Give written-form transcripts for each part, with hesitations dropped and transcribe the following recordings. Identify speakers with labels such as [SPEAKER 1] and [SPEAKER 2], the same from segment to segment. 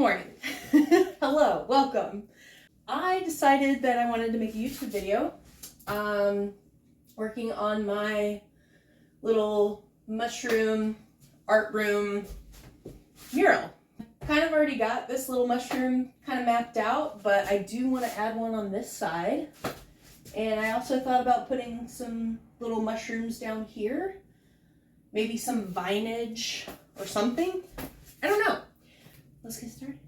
[SPEAKER 1] morning. Hello, welcome. I decided that I wanted to make a YouTube video working on my little mushroom art room mural. Kind of already got this little mushroom kind of mapped out, but I do want to add one on this side. And I also thought about putting some little mushrooms down here, maybe some vinage or something. I don't know. Let's get started.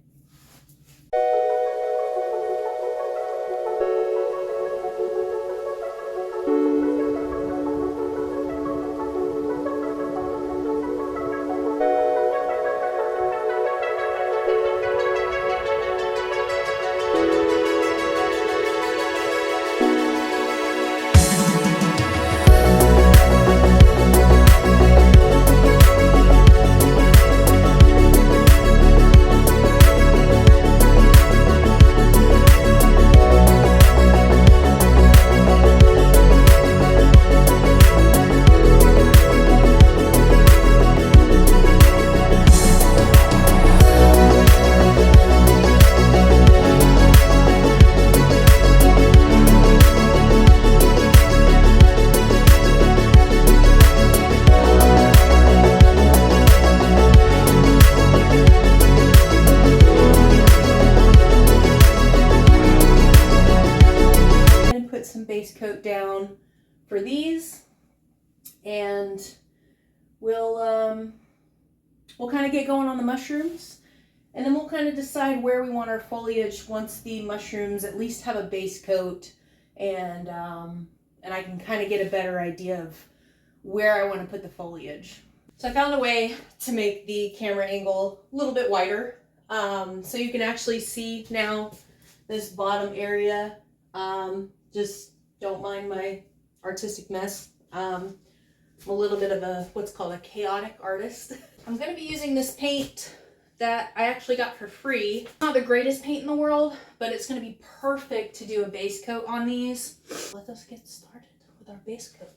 [SPEAKER 1] Base coat down for these, and we'll kind of get going on the mushrooms, and then we'll kind of decide where we want our foliage once the mushrooms at least have a base coat, and I can kind of get a better idea of where I want to put the foliage. So I found a way to make the camera angle a little bit wider, so you can actually see now this bottom area. Just don't mind my artistic mess. I'm a little bit of a, what's called a chaotic artist. I'm going to be using this paint that I actually got for free. Not the greatest paint in the world, but it's going to be perfect to do a base coat on these. Let us get started with our base coat.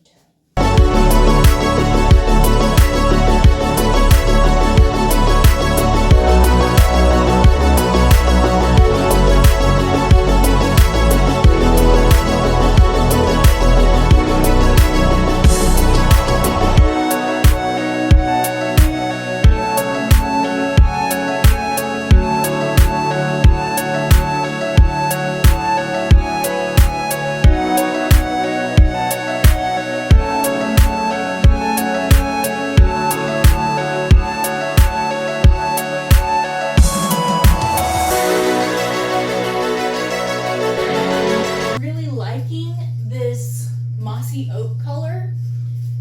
[SPEAKER 1] Oak color,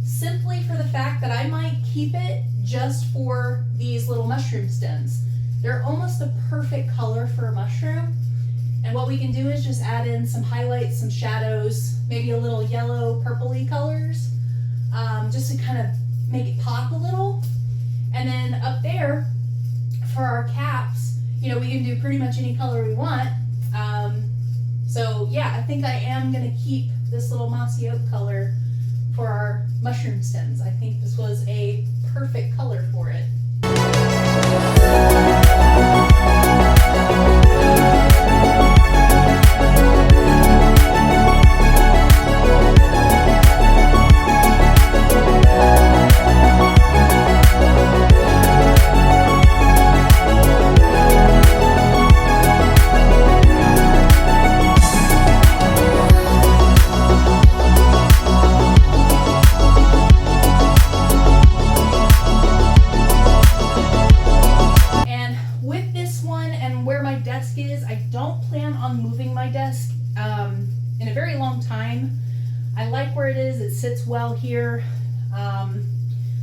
[SPEAKER 1] simply for the fact that I might keep it just for these little mushroom stems. They're almost the perfect color for a mushroom, and what we can do is just add in some highlights, some shadows, maybe a little yellow purpley colors, just to kind of make it pop a little. And then up there for our caps, you know, we can do pretty much any color we want. So yeah, I think I am going to keep this little mossy oak color for our mushroom stems. I think this was a perfect color for it. I don't plan on moving my desk in a very long time. I like where it is. It sits well here.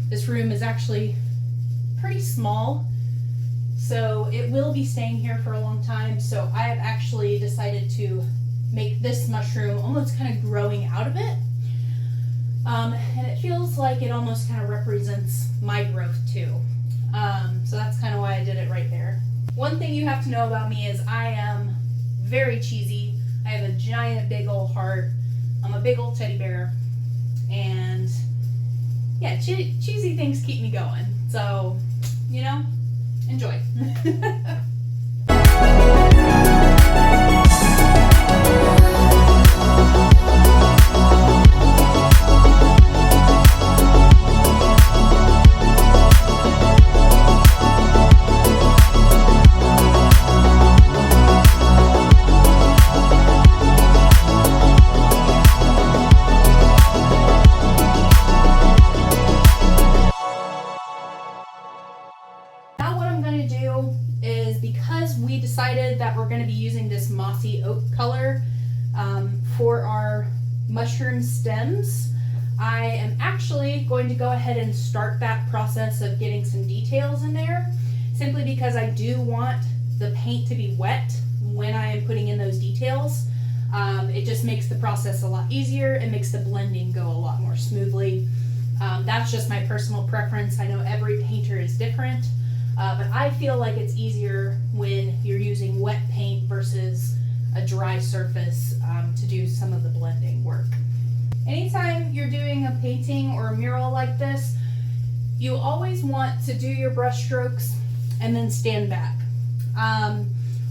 [SPEAKER 1] This room is actually pretty small, so it will be staying here for a long time. So I have actually decided to make this mushroom almost kind of growing out of it. And it feels like it almost kind of represents my growth too. So that's kind of why I did it right there. One thing you have to know about me is I am very cheesy. I have a giant big old heart. I'm a big old teddy bear. And yeah, cheesy things keep me going. So, you know, enjoy. is because we decided that we're going to be using this mossy oak color for our mushroom stems, I am actually going to go ahead and start that process of getting some details in there, simply because I do want the paint to be wet when I am putting in those details. It just makes the process a lot easier. It makes the blending go a lot more smoothly. That's just my personal preference. I know every painter is different, but I feel like it's easier when you're using wet paint versus a dry surface to do some of the blending work. Anytime you're doing a painting or a mural like this, you always want to do your brush strokes and then stand back.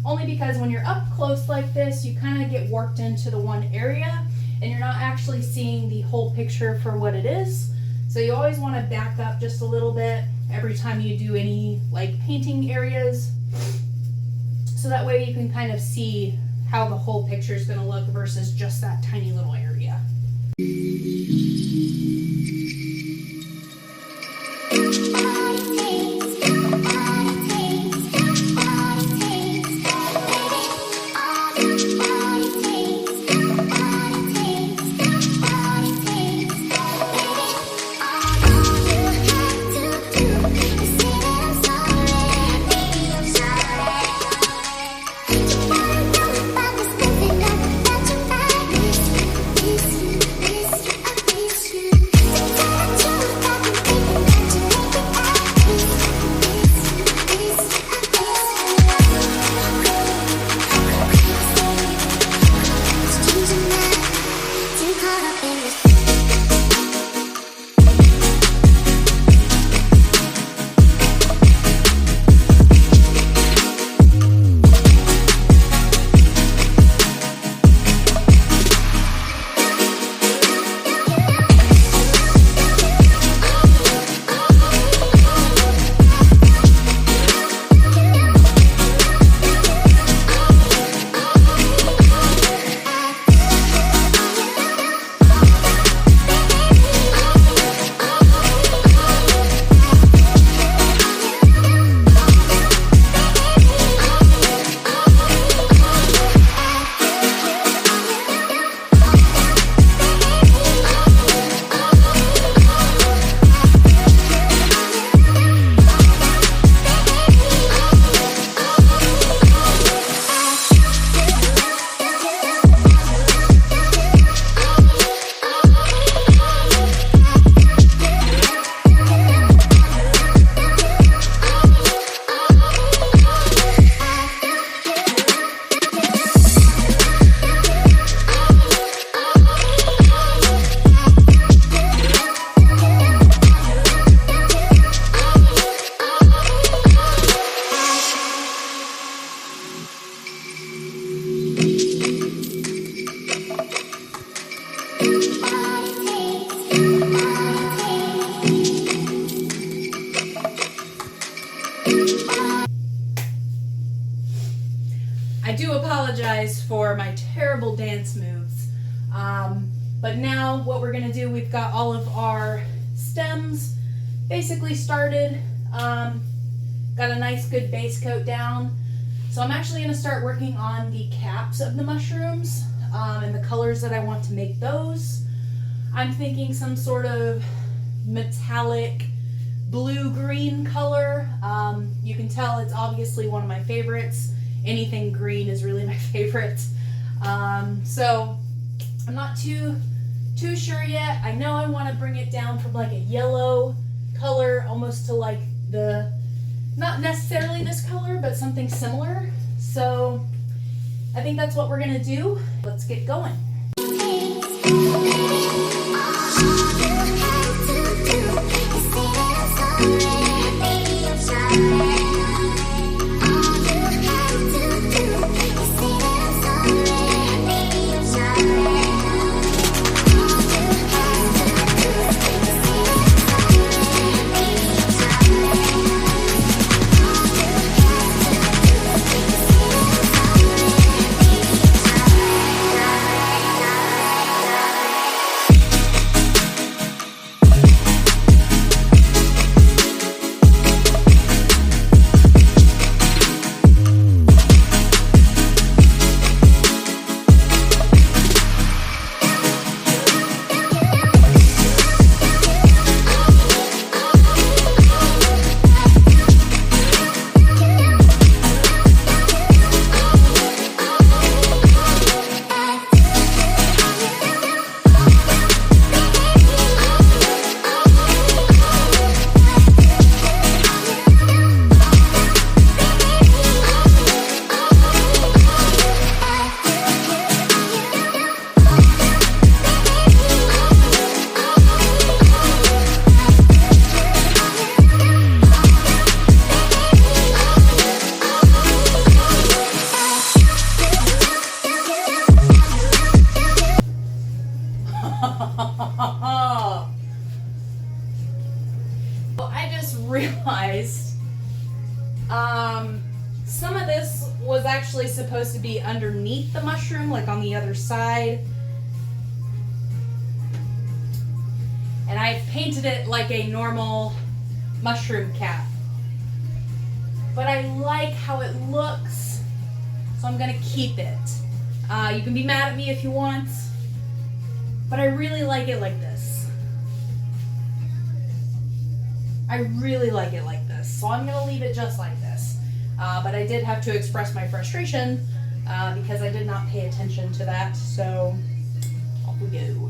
[SPEAKER 1] Only because when you're up close like this, you kind of get warped into the one area and you're not actually seeing the whole picture for what it is. So you always want to back up just a little bit every time you do any like painting areas, so that way you can kind of see how the whole picture is going to look versus just that tiny little area. I do apologize for my terrible dance moves, but now what we're going to do, we've got all of our stems basically started, got a nice good base coat down, so I'm actually going to start working on the caps of the mushrooms and the colors that I want to make those. I'm thinking some sort of metallic blue-green color. You can tell it's obviously one of my favorites. Anything green is really my favorite. So I'm not too sure yet. I know I want to bring it down from like a yellow color almost to like not necessarily this color, but something similar. So I think that's what we're gonna do. Let's get going. some of this was actually supposed to be underneath the mushroom, like on the other side. And I painted it like a normal mushroom cap. But I like how it looks, so I'm gonna keep it. You can be mad at me if you want, but I really like it like this. I really like it like this, so I'm gonna leave it just like this. But I did have to express my frustration because I did not pay attention to that, so off we go.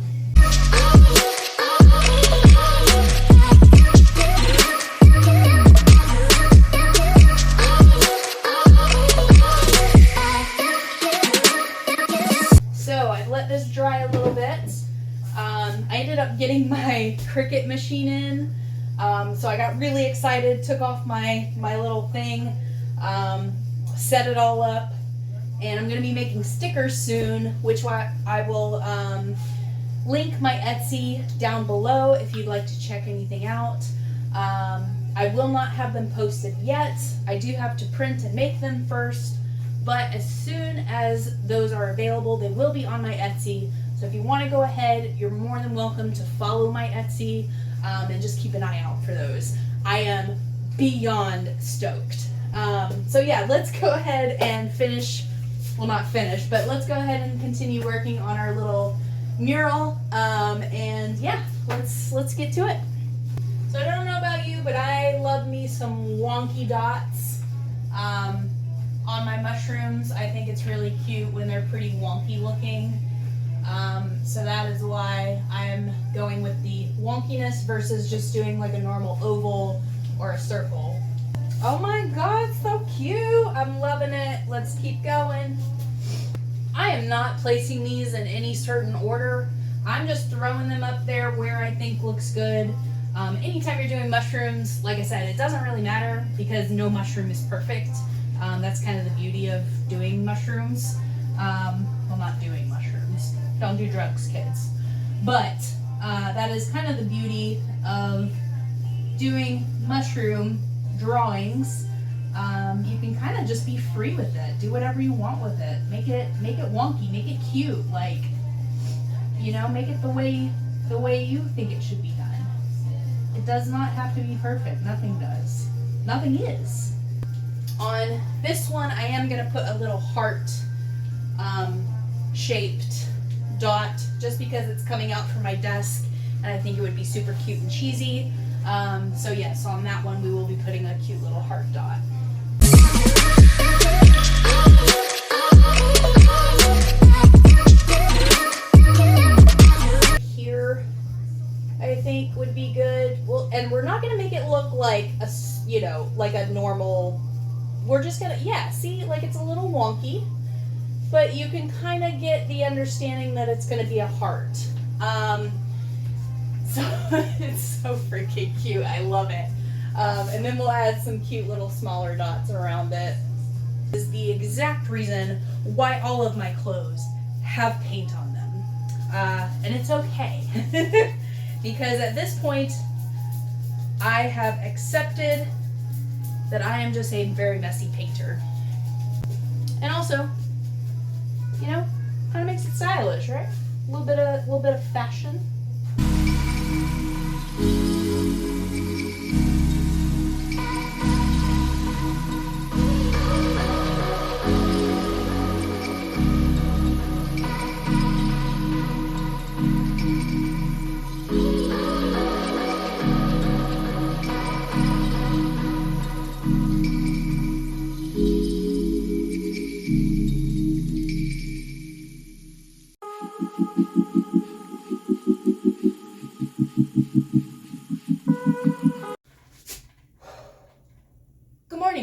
[SPEAKER 1] So I've let this dry a little bit. I ended up getting my Cricut machine in, so I got really excited, took off my little thing, set it all up, and I'm going to be making stickers soon, which I will link my Etsy down below if you'd like to check anything out. I will not have them posted yet. I do have to print and make them first, but as soon as those are available, they will be on my Etsy. So if you want to go ahead, you're more than welcome to follow my Etsy and just keep an eye out for those. I am beyond stoked. So yeah, let's go ahead and finish, well not finish, but let's go ahead and continue working on our little mural. And yeah, let's get to it. So I don't know about you, but I love me some wonky dots on my mushrooms. I think it's really cute when they're pretty wonky looking. So that is why I'm going with the wonkiness versus just doing like a normal oval or a circle. Oh my god, so cute! I'm loving it. Let's keep going. I am not placing these in any certain order. I'm just throwing them up there where I think looks good. Anytime you're doing mushrooms, like I said, it doesn't really matter because no mushroom is perfect. That's kind of the beauty of doing mushrooms. Well, not doing mushrooms. Don't do drugs, kids. But that is kind of the beauty of doing mushroom drawings. You can kind of just be free with it. Do whatever you want with it. Make it wonky. Make it cute. Like, you know, make it the way you think it should be done. It does not have to be perfect. Nothing does. Nothing is. On this one, I am going to put a little heart shaped dot just because it's coming out from my desk and I think it would be super cute and cheesy. So yes, on that one we will be putting a cute little heart dot. Here I think would be good. Well, and we're not going to make it look like a, you know, like a normal, we're just going to, yeah, see, like it's a little wonky, but you can kind of get the understanding that it's going to be a heart. So it's so freaking cute. I love it. And then we'll add some cute little smaller dots around it. This is the exact reason why all of my clothes have paint on them. And it's okay. Because at this point, I have accepted that I am just a very messy painter. And also, you know, kind of makes it stylish, right? A little bit of fashion.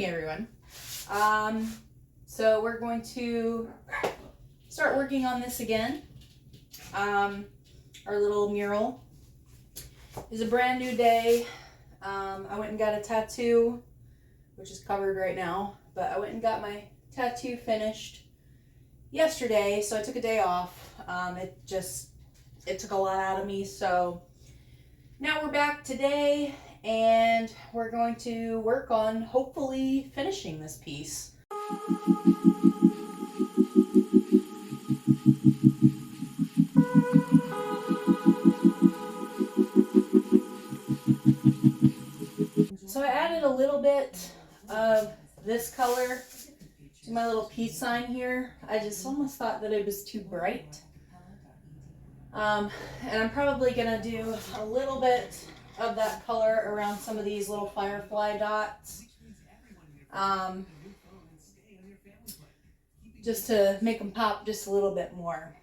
[SPEAKER 1] Everyone. So we're going to start working on this again. Our little mural is a brand new day. I went and got a tattoo, which is covered right now, but I went and got my tattoo finished yesterday, so I took a day off. It took a lot out of me, so now we're back today and we're going to work on hopefully finishing this piece. So I added a little bit of this color to my little peace sign here. I just almost thought that it was too bright. And I'm probably gonna do a little bit of that color around some of these little firefly dots. Just to make them pop just a little bit more.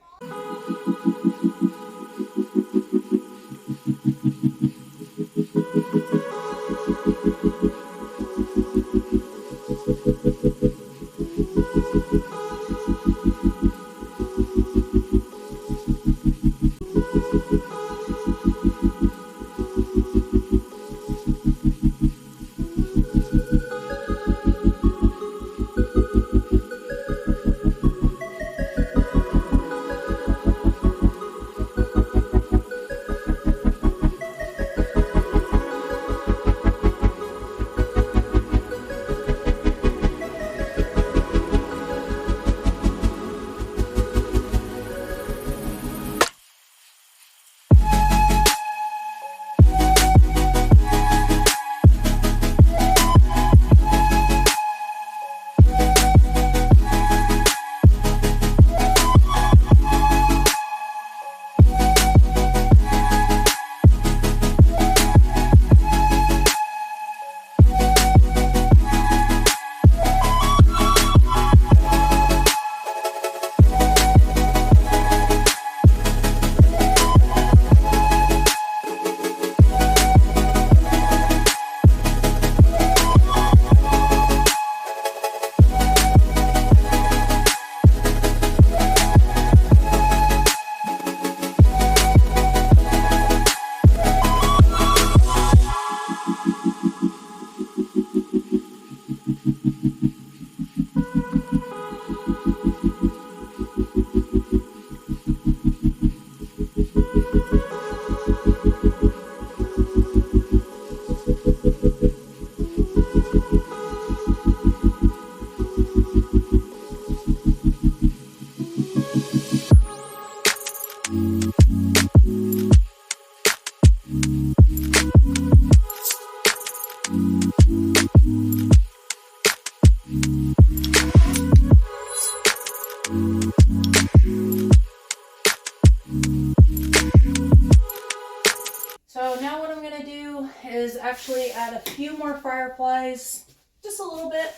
[SPEAKER 1] So now what I'm going to do is actually add a few more fireflies, just a little bit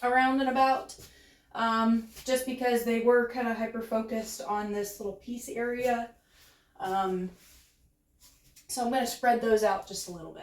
[SPEAKER 1] around and about, just because they were kind of hyper focused on this little piece area. So I'm going to spread those out just a little bit.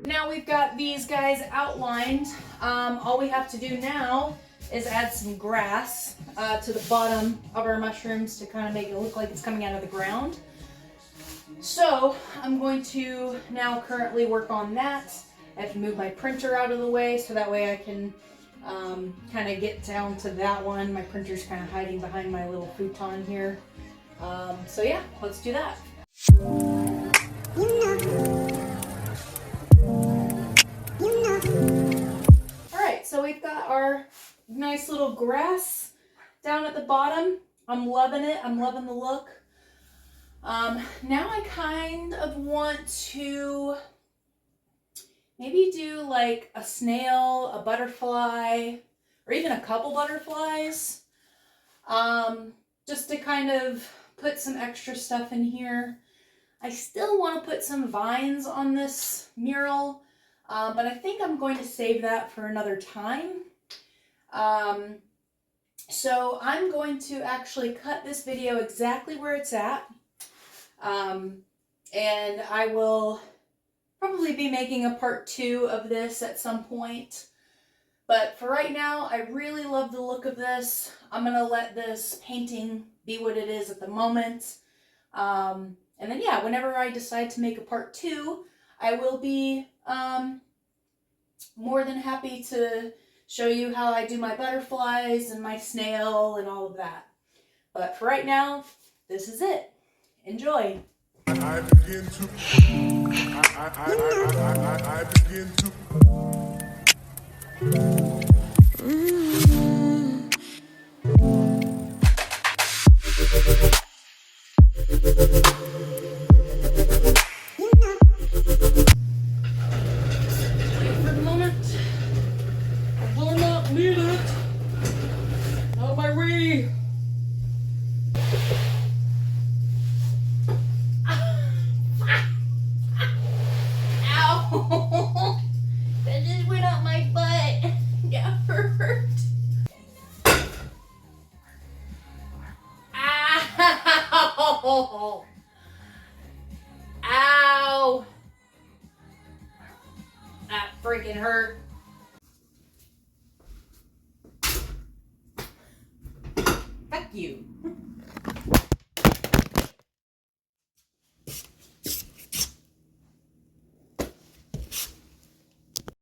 [SPEAKER 1] Now we've got these guys outlined. All we have to do now is add some grass to the bottom of our mushrooms to kind of make it look like it's coming out of the ground. So I'm going to now currently work on that. I have to move my printer out of the way so that way I can kind of get down to that one. My printer's kind of hiding behind my little futon here. So yeah, let's do that. Alright, so we've got our nice little grass down at the bottom. I'm loving it. I'm loving the look. Now I kind of want to maybe do like a snail, a butterfly, or even a couple butterflies. Just to kind of put some extra stuff in here. I still want to put some vines on this mural, but I think I'm going to save that for another time. So I'm going to actually cut this video exactly where it's at. And I will probably be making a part 2 of this at some point. But for right now, I really love the look of this. I'm going to let this painting be what it is at the moment. And then yeah, whenever I decide to make a part 2, I will be more than happy to show you how I do my butterflies and my snail and all of that. But for right now, this is it. Enjoy. I begin to wait for the moment. I will not need it. Out of my way. Ow! That just went up my butt. That hurt. Ow! Ow! That freaking hurt. Fuck you.